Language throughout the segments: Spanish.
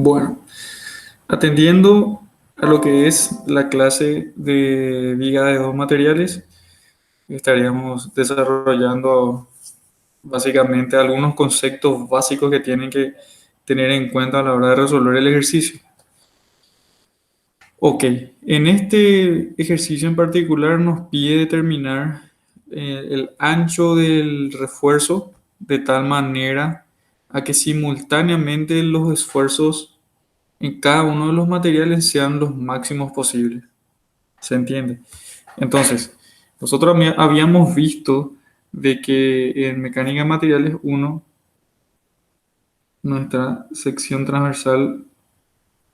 Bueno, atendiendo a lo que es la clase de viga de dos materiales, estaríamos desarrollando básicamente algunos conceptos básicos que tienen que tener en cuenta a la hora de resolver el ejercicio. Ok, en este ejercicio en particular nos pide determinar el ancho del refuerzo de tal manera a que simultáneamente los esfuerzos en cada uno de los materiales sean los máximos posibles. ¿Se entiende? Entonces, nosotros habíamos visto de que en mecánica de materiales uno, nuestra sección transversal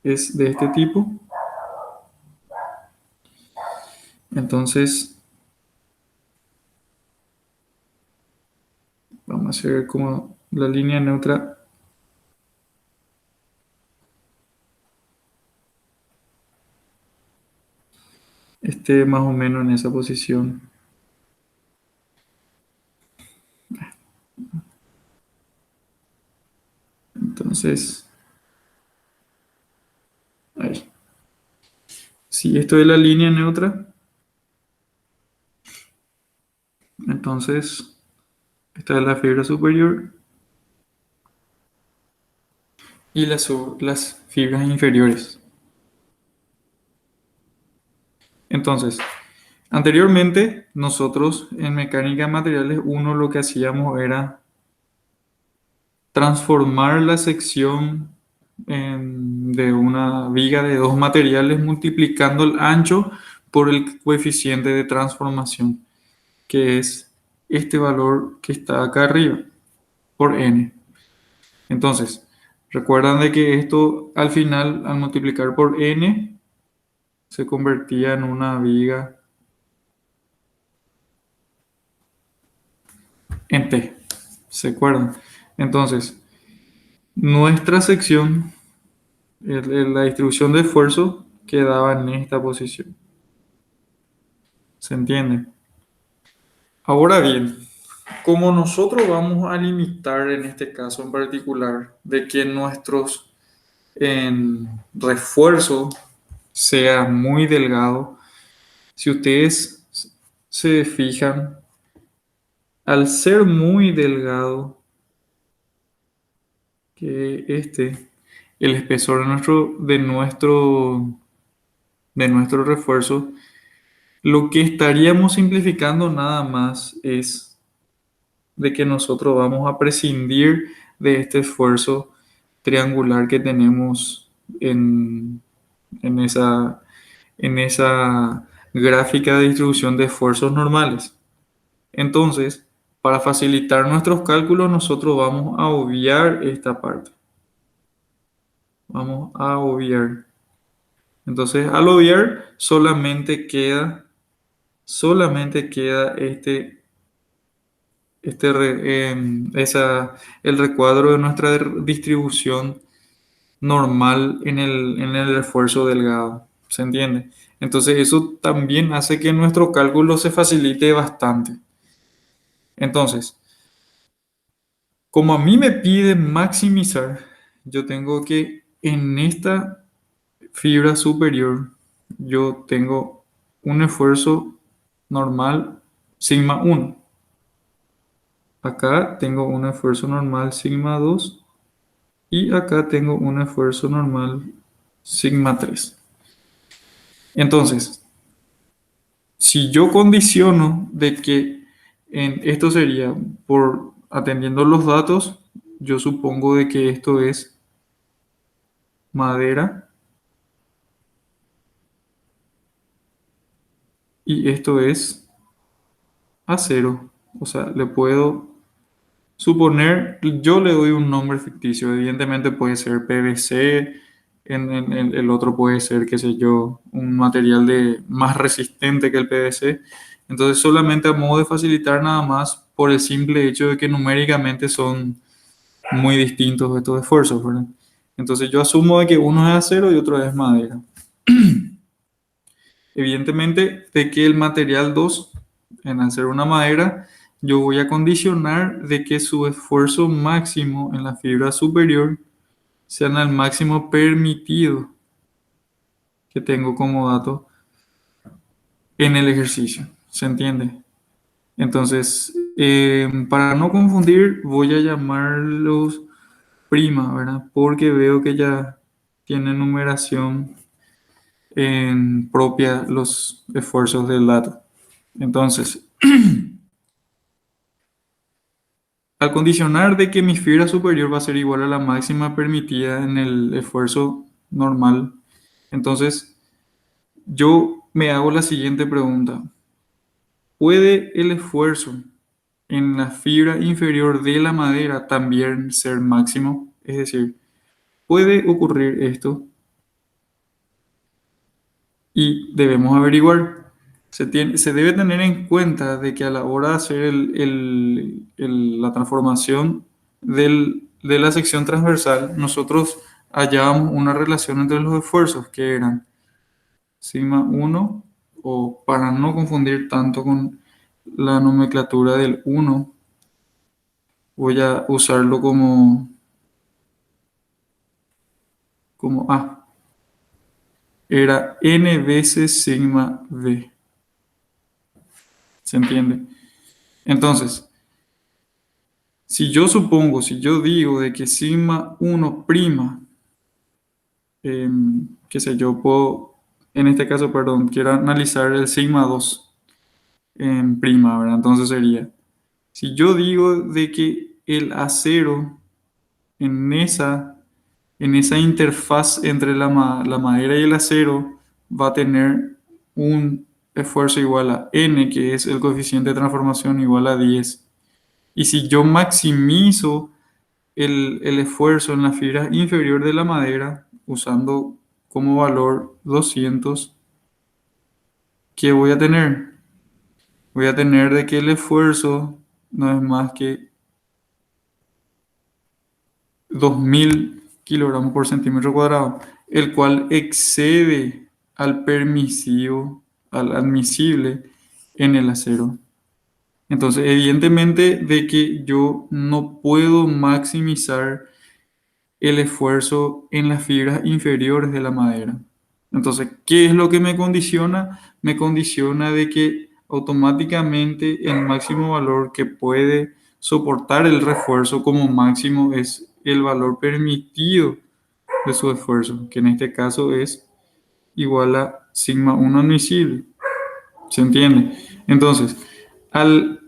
es de este tipo. Entonces, vamos a hacer como la línea neutra esté más o menos en esa posición. Entonces, ahí. Si esto es la línea neutra, entonces esta es la fibra superior y las fibras inferiores. Entonces, anteriormente nosotros en mecánica de materiales uno lo que hacíamos era transformar la sección de una viga de dos materiales multiplicando el ancho por el coeficiente de transformación, que es este valor que está acá arriba, por n. Entonces, recuerdan de que esto al final, al multiplicar por n, se convertía en una viga en T. ¿Se acuerdan? Entonces, nuestra sección, la distribución de esfuerzo, quedaba en esta posición. ¿Se entiende? Ahora bien, como nosotros vamos a limitar en este caso en particular de que nuestros refuerzos sea muy delgado, si ustedes se fijan, al ser muy delgado, que el espesor de nuestro refuerzo, lo que estaríamos simplificando nada más es de que nosotros vamos a prescindir de este esfuerzo triangular que tenemos en esa, en esa gráfica de distribución de esfuerzos normales. Entonces, para facilitar nuestros cálculos, nosotros vamos a obviar esta parte. Vamos a obviar. Entonces, al obviar, solamente queda el recuadro de nuestra distribución normal en el esfuerzo delgado. ¿Se entiende? Entonces, eso también hace que nuestro cálculo se facilite bastante. Entonces, como a mí me pide maximizar, yo tengo que en esta fibra superior, yo tengo un esfuerzo normal sigma 1. Acá tengo un esfuerzo normal sigma 2 y acá tengo un esfuerzo normal sigma 3. Entonces, si yo condiciono de que esto sería por atendiendo los datos, yo supongo de que esto es madera y esto es acero. O sea, le puedo suponer, yo le doy un nombre ficticio. Evidentemente puede ser PVC, en el otro puede ser, qué sé yo, un material más resistente que el PVC. Entonces, solamente a modo de facilitar nada más por el simple hecho de que numéricamente son muy distintos estos esfuerzos, ¿verdad? Entonces, yo asumo de que uno es acero y otro es madera. Evidentemente, de que el material 2 en hacer una madera, yo voy a condicionar de que su esfuerzo máximo en la fibra superior sean al máximo permitido que tengo como dato en el ejercicio. ¿Se entiende? Entonces, para no confundir, voy a llamarlos prima, ¿verdad? Porque veo que ya tiene numeración en propia los esfuerzos del dato. Entonces, al condicionar de que mi fibra superior va a ser igual a la máxima permitida en el esfuerzo normal, entonces yo me hago la siguiente pregunta. ¿Puede el esfuerzo en la fibra inferior de la madera también ser máximo? Es decir, ¿puede ocurrir esto? Y debemos averiguar. Se debe tener en cuenta de que a la hora de hacer la transformación de la sección transversal, nosotros hallábamos una relación entre los esfuerzos que eran sigma uno, o para no confundir tanto con la nomenclatura del uno, voy a usarlo como A. Era n veces sigma v. ¿Se entiende? Entonces, si yo digo de que sigma uno prima, qué sé yo, puedo, en este caso, perdón, quiero analizar el sigma 2 en prima, ¿verdad? Entonces sería, si yo digo de que el acero en esa interfaz entre la madera y el acero va a tener un esfuerzo igual a n, que es el coeficiente de transformación igual a 10. Y si yo maximizo el esfuerzo en la fibra inferior de la madera, usando como valor 200, ¿qué voy a tener? Voy a tener de que el esfuerzo no es más que 2000 kilogramos por centímetro cuadrado, el cual excede al permisivo, al admisible en el acero. Entonces, evidentemente de que yo no puedo maximizar el esfuerzo en las fibras inferiores de la madera. Entonces, ¿qué es lo que me condiciona? Me condiciona de que automáticamente el máximo valor que puede soportar el refuerzo como máximo es el valor permitido de su esfuerzo, que en este caso es igual a sigma 1 admisible. ¿Se entiende? Entonces, al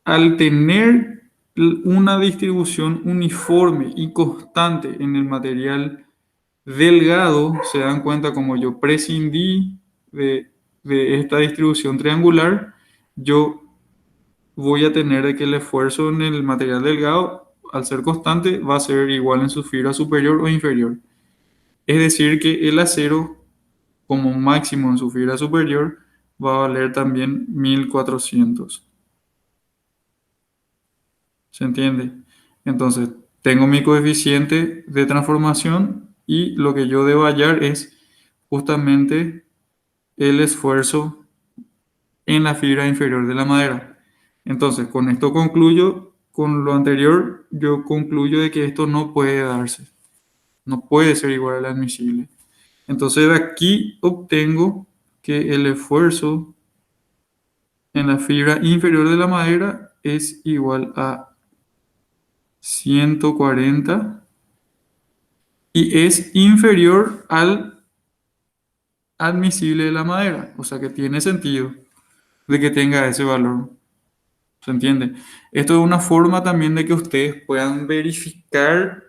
al tener una distribución uniforme y constante en el material delgado, se dan cuenta como yo prescindí de esta distribución triangular, yo voy a tener de que el esfuerzo en el material delgado, al ser constante, va a ser igual en su fibra superior o inferior. Es decir, que el acero, como máximo en su fibra superior, va a valer también 1400. ¿Se entiende? Entonces, tengo mi coeficiente de transformación y lo que yo debo hallar es justamente el esfuerzo en la fibra inferior de la madera. Entonces, con esto concluyo, con lo anterior, yo concluyo de que esto no puede darse, no puede ser igual al admisible. Entonces, de aquí obtengo que el esfuerzo en la fibra inferior de la madera es igual a 140 y es inferior al admisible de la madera. O sea que tiene sentido de que tenga ese valor. ¿Se entiende? Esto es una forma también de que ustedes puedan verificar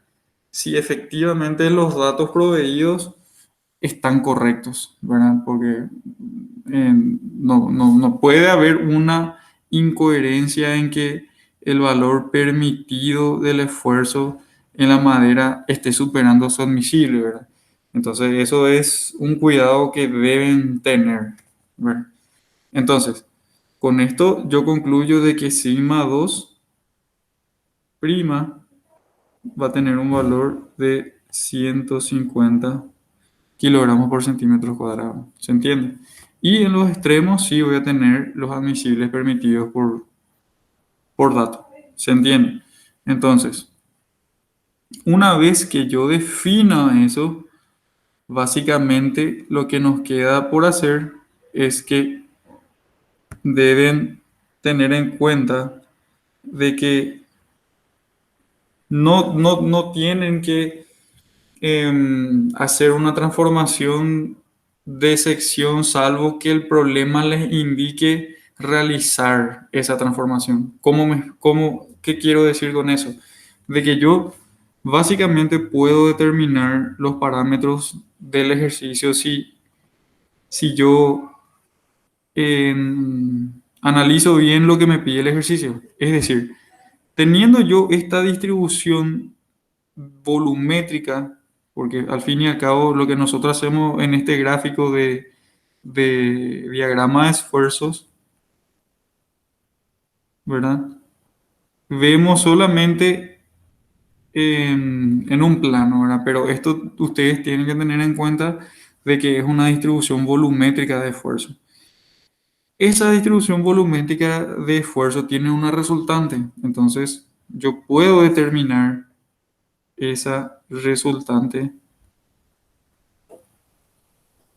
si efectivamente los datos proveídos están correctos, ¿verdad? Porque no puede haber una incoherencia en que el valor permitido del esfuerzo en la madera esté superando su admisible, ¿verdad? Entonces, eso es un cuidado que deben tener, ¿verdad? Entonces, con esto yo concluyo de que sigma 2 prima va a tener un valor de 150 kilogramos por centímetro cuadrado. ¿Se entiende? Y en los extremos sí voy a tener los admisibles permitidos por dato. ¿Se entiende? Entonces, Una vez que yo defina eso, básicamente lo que nos queda por hacer es que deben tener en cuenta de que no tienen que hacer una transformación de sección salvo que el problema les indique realizar esa transformación. ¿Qué quiero decir con eso? De que yo básicamente puedo determinar los parámetros del ejercicio si yo analizo bien lo que me pide el ejercicio. Es decir, teniendo yo esta distribución volumétrica, porque al fin y al cabo lo que nosotros hacemos en este gráfico de diagrama de esfuerzos, ¿verdad? Vemos solamente en un plano, ¿verdad? Pero esto ustedes tienen que tener en cuenta de que es una distribución volumétrica de esfuerzo. Esa distribución volumétrica de esfuerzo tiene una resultante, entonces yo puedo determinar esa resultante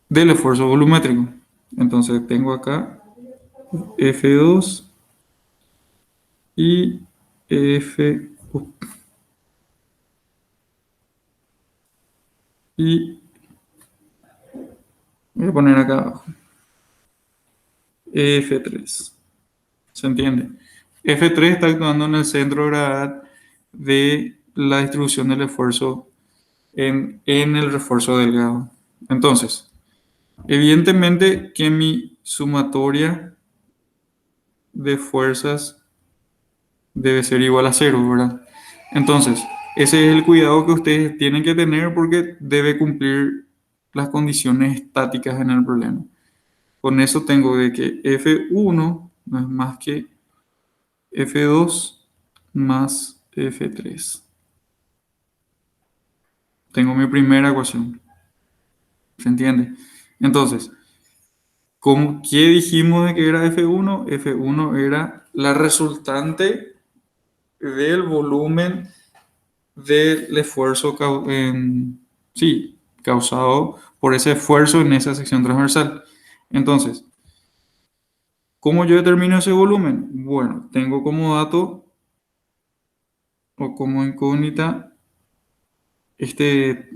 del esfuerzo volumétrico. Entonces tengo acá F2 y F y voy a poner acá abajo F3. ¿Se entiende? F3 está actuando en el centro de gravedad de la distribución del esfuerzo en el refuerzo delgado. Entonces, evidentemente que mi sumatoria de fuerzas debe ser igual a cero, ¿verdad? Entonces, ese es el cuidado que ustedes tienen que tener porque debe cumplir las condiciones estáticas en el problema. Con eso tengo de que F1 no es más que F2 más F3. Tengo mi primera ecuación. ¿Se entiende? Entonces, ¿qué dijimos de que era F1? F1 era la resultante del volumen del esfuerzo sí, causado por ese esfuerzo en esa sección transversal. Entonces, ¿cómo yo determino ese volumen? Bueno, tengo como dato o como incógnita este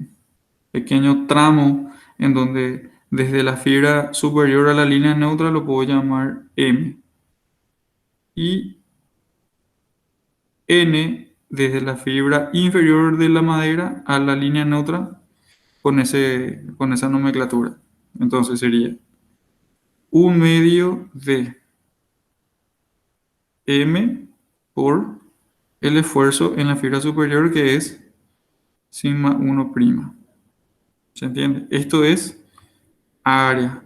pequeño tramo en donde desde la fibra superior a la línea neutra lo puedo llamar M y N desde la fibra inferior de la madera a la línea neutra con esa nomenclatura. Entonces sería un medio de M por el esfuerzo en la fibra superior que es sigma 1'. ¿Se entiende? Esto es área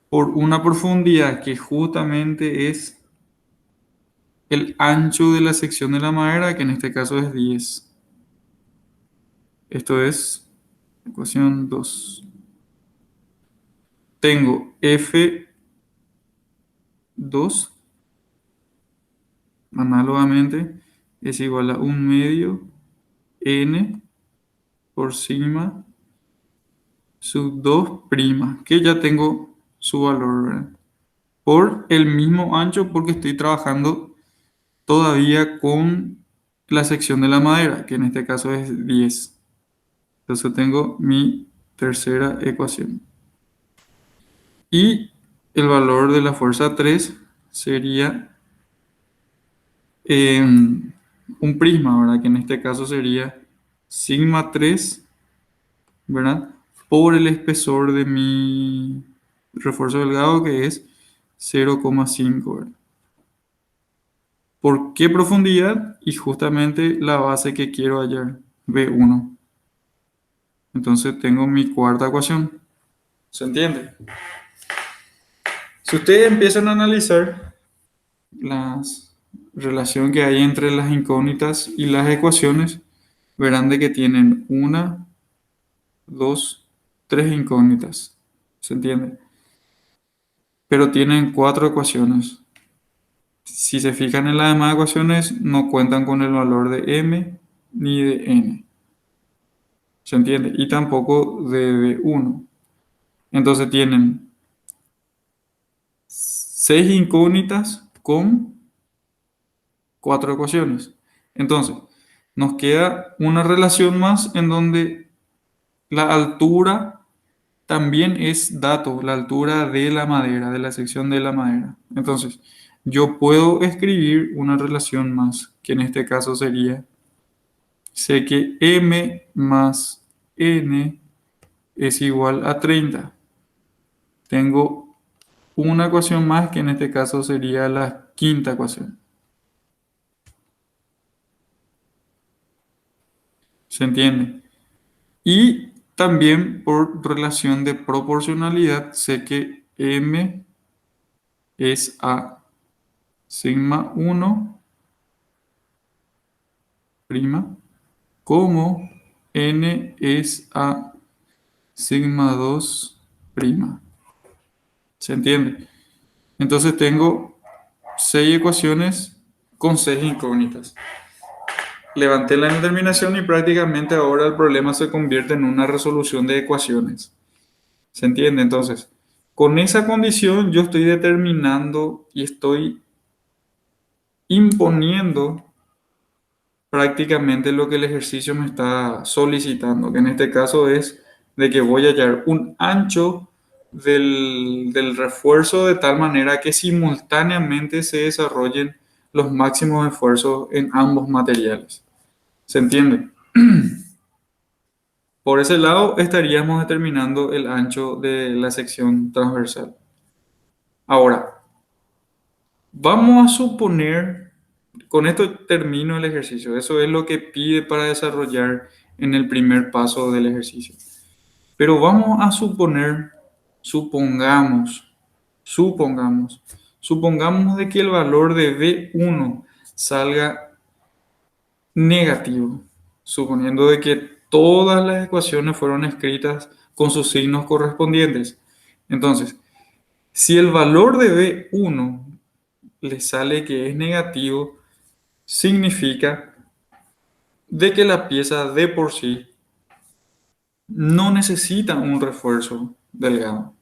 por una profundidad que justamente es el ancho de la sección de la madera, que en este caso es 10. Esto es ecuación 2. Tengo F2, análogamente, es igual a un medio N por sigma sub 2 prima, que ya tengo su valor, ¿verdad? Por el mismo ancho porque estoy trabajando todavía con la sección de la madera, que en este caso es 10. Entonces tengo mi tercera ecuación. Y el valor de la fuerza 3 sería un prisma, ¿verdad? Que en este caso sería sigma 3, ¿verdad? Por el espesor de mi refuerzo delgado que es 0,5, ¿verdad? ¿Por qué profundidad? Y justamente la base que quiero hallar, B1. Entonces tengo mi cuarta ecuación. ¿Se entiende? Si ustedes empiezan a analizar la relación que hay entre las incógnitas y las ecuaciones, verán de que tienen una, dos, tres incógnitas. ¿Se entiende? Pero tienen cuatro ecuaciones. Si se fijan en las demás ecuaciones, no cuentan con el valor de m, ni de n. ¿Se entiende? Y tampoco de B1. Entonces tienen 6 incógnitas con 4 ecuaciones. Entonces, nos queda una relación más en donde la altura también es dato, la altura de la madera, de la sección de la madera. Entonces, yo puedo escribir una relación más, que en este caso sería, sé que m más n es igual a 30. Tengo una ecuación más que en este caso sería la quinta ecuación. ¿Se entiende? Y también por relación de proporcionalidad sé que m es a sigma 1 prima, como n es a sigma 2 prima. ¿Se entiende? Entonces tengo 6 ecuaciones con 6 incógnitas. Levanté la indeterminación y prácticamente ahora el problema se convierte en una resolución de ecuaciones. ¿Se entiende? Entonces, con esa condición yo estoy determinando y estoy imponiendo prácticamente lo que el ejercicio me está solicitando, que en este caso es de que voy a hallar un ancho del refuerzo de tal manera que simultáneamente se desarrollen los máximos esfuerzos en ambos materiales. ¿Se entiende? Por ese lado estaríamos determinando el ancho de la sección transversal. Ahora, vamos a suponer, con esto termino el ejercicio, eso es lo que pide para desarrollar en el primer paso del ejercicio. Pero vamos a suponer, supongamos, supongamos, supongamos de que el valor de B1 salga negativo, suponiendo de que todas las ecuaciones fueron escritas con sus signos correspondientes. Entonces, si el valor de B1 le sale que es negativo, significa de que la pieza de por sí no necesita un refuerzo delgado.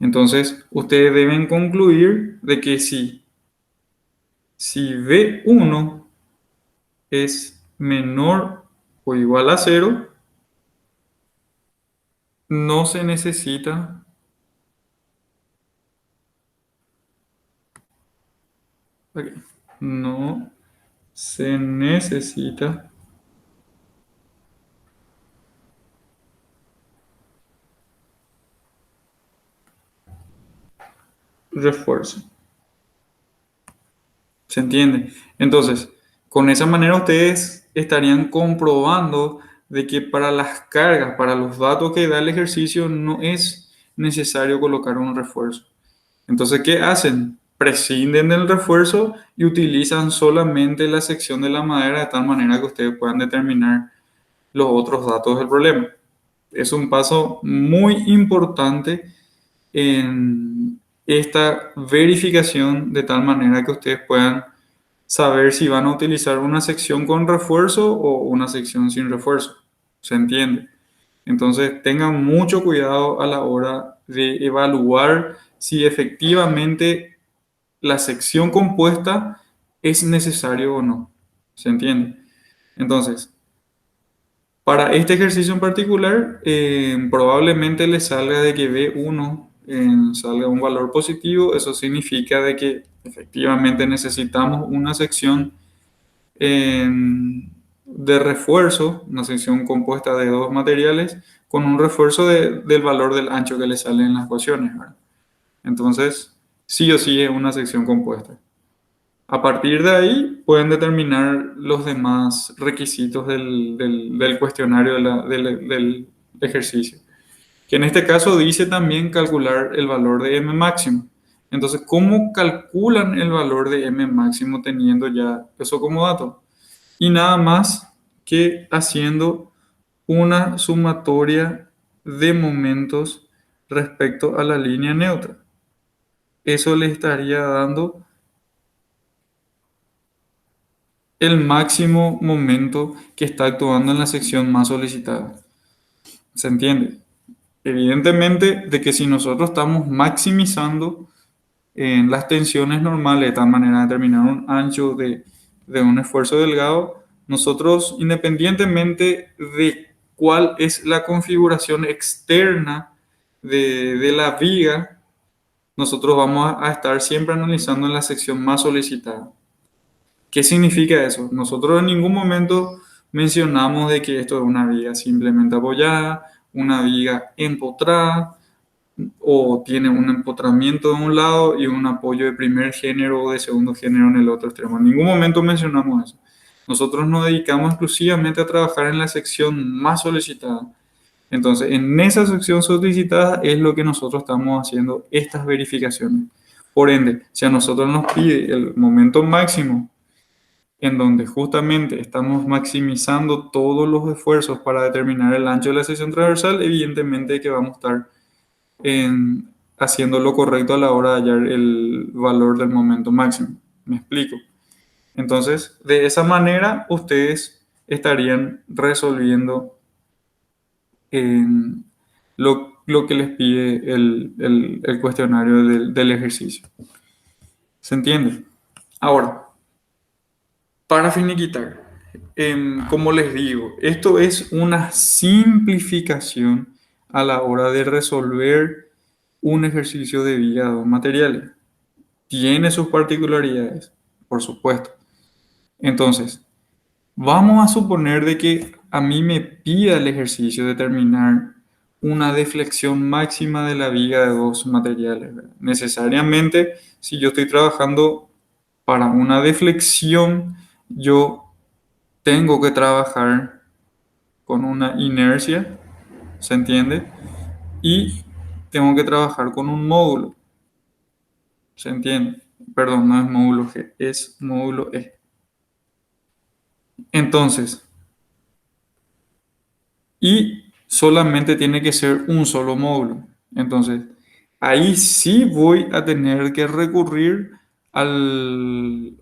Entonces, ustedes deben concluir de que si B1 es menor o igual a cero, no se necesita, ok, no se necesita refuerzo. ¿Se entiende? Entonces, con esa manera ustedes estarían comprobando de que para las cargas, para los datos que da el ejercicio, no es necesario colocar un refuerzo. Entonces, ¿qué hacen? Prescinden del refuerzo y utilizan solamente la sección de la madera de tal manera que ustedes puedan determinar los otros datos del problema. Es un paso muy importante en esta verificación de tal manera que ustedes puedan saber si van a utilizar una sección con refuerzo o una sección sin refuerzo. ¿Se entiende? Entonces tengan mucho cuidado a la hora de evaluar si efectivamente la sección compuesta es necesario o no. ¿Se entiende? Entonces, para este ejercicio en particular, probablemente le salga de que B1 salga un valor positivo. Eso significa de que efectivamente necesitamos una sección de refuerzo, una sección compuesta de dos materiales, con un refuerzo del valor del ancho que le sale en las ecuaciones, ¿verdad? Entonces, sí o sí es una sección compuesta. A partir de ahí pueden determinar los demás requisitos del cuestionario del ejercicio, que en este caso dice también calcular el valor de m máximo. Entonces, ¿cómo calculan el valor de m máximo teniendo ya eso como dato? Y nada más que haciendo una sumatoria de momentos respecto a la línea neutra. Eso le estaría dando el máximo momento que está actuando en la sección más solicitada. ¿Se entiende? Evidentemente de que si nosotros estamos maximizando en las tensiones normales, de tal manera de determinar un ancho de un esfuerzo delgado, nosotros, independientemente de cuál es la configuración externa de la viga, nosotros vamos a estar siempre analizando en la sección más solicitada. ¿Qué significa eso? Nosotros en ningún momento mencionamos de que esto es una viga simplemente apoyada, una viga empotrada, o tiene un empotramiento de un lado y un apoyo de primer género o de segundo género en el otro extremo. En ningún momento mencionamos eso. Nosotros nos dedicamos exclusivamente a trabajar en la sección más solicitada. Entonces, en esa sección solicitada es lo que nosotros estamos haciendo estas verificaciones. Por ende, si a nosotros nos pide el momento máximo en donde justamente estamos maximizando todos los esfuerzos para determinar el ancho de la sección transversal, evidentemente que vamos a estar haciendo lo correcto a la hora de hallar el valor del momento máximo. ¿Me explico? Entonces, de esa manera, ustedes estarían resolviendo lo que les pide el cuestionario del ejercicio. ¿Se entiende? Ahora, para finiquitar, como les digo, esto es una simplificación a la hora de resolver un ejercicio de vía de dos materiales. Tiene sus particularidades, por supuesto. Entonces, vamos a suponer de que a mí me pida el ejercicio determinar una deflexión máxima de la viga de dos materiales, ¿verdad? Necesariamente, si yo estoy trabajando para una deflexión, yo tengo que trabajar con una inercia, ¿se entiende? Y tengo que trabajar con un módulo, ¿se entiende? Perdón, no es módulo G, es módulo E. Entonces, y solamente tiene que ser un solo módulo. Entonces, ahí sí voy a tener que recurrir al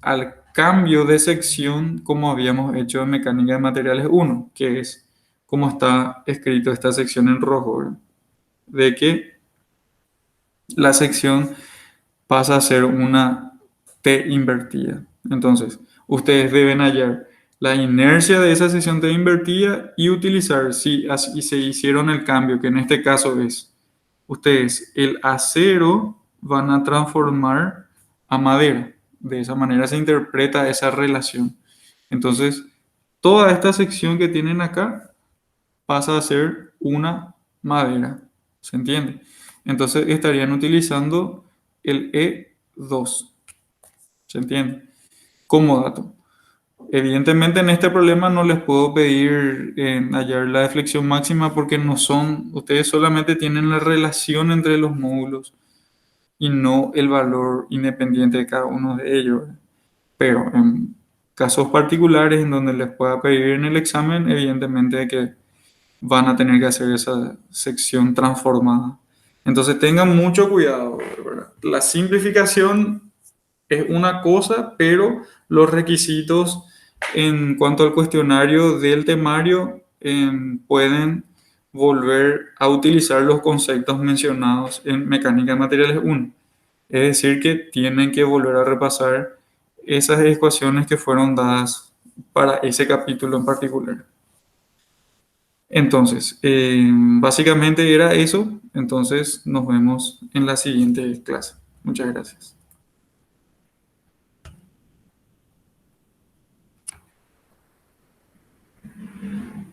cambio de sección como habíamos hecho en Mecánica de Materiales 1, que es como está escrito esta sección en rojo, ¿verdad? De que la sección pasa a ser una T invertida. Entonces, ustedes deben hallar la inercia de esa sección T invertida y utilizar, si así se hicieron el cambio, que en este caso es, ustedes el acero van a transformar a madera. De esa manera se interpreta esa relación. Entonces, toda esta sección que tienen acá pasa a ser una madera. ¿Se entiende? Entonces estarían utilizando el E2. ¿Se entiende? Como dato. Evidentemente en este problema no les puedo pedir hallar la deflexión máxima porque no son, ustedes solamente tienen la relación entre los módulos y no el valor independiente de cada uno de ellos. Pero en casos particulares en donde les pueda pedir en el examen, evidentemente que van a tener que hacer esa sección transformada. Entonces tengan mucho cuidado, ¿verdad? La simplificación es una cosa, pero los requisitos en cuanto al cuestionario del temario pueden volver a utilizar los conceptos mencionados en Mecánica de Materiales 1. Es decir, que tienen que volver a repasar esas ecuaciones que fueron dadas para ese capítulo en particular. Entonces, básicamente era eso. Entonces, nos vemos en la siguiente clase. Muchas gracias.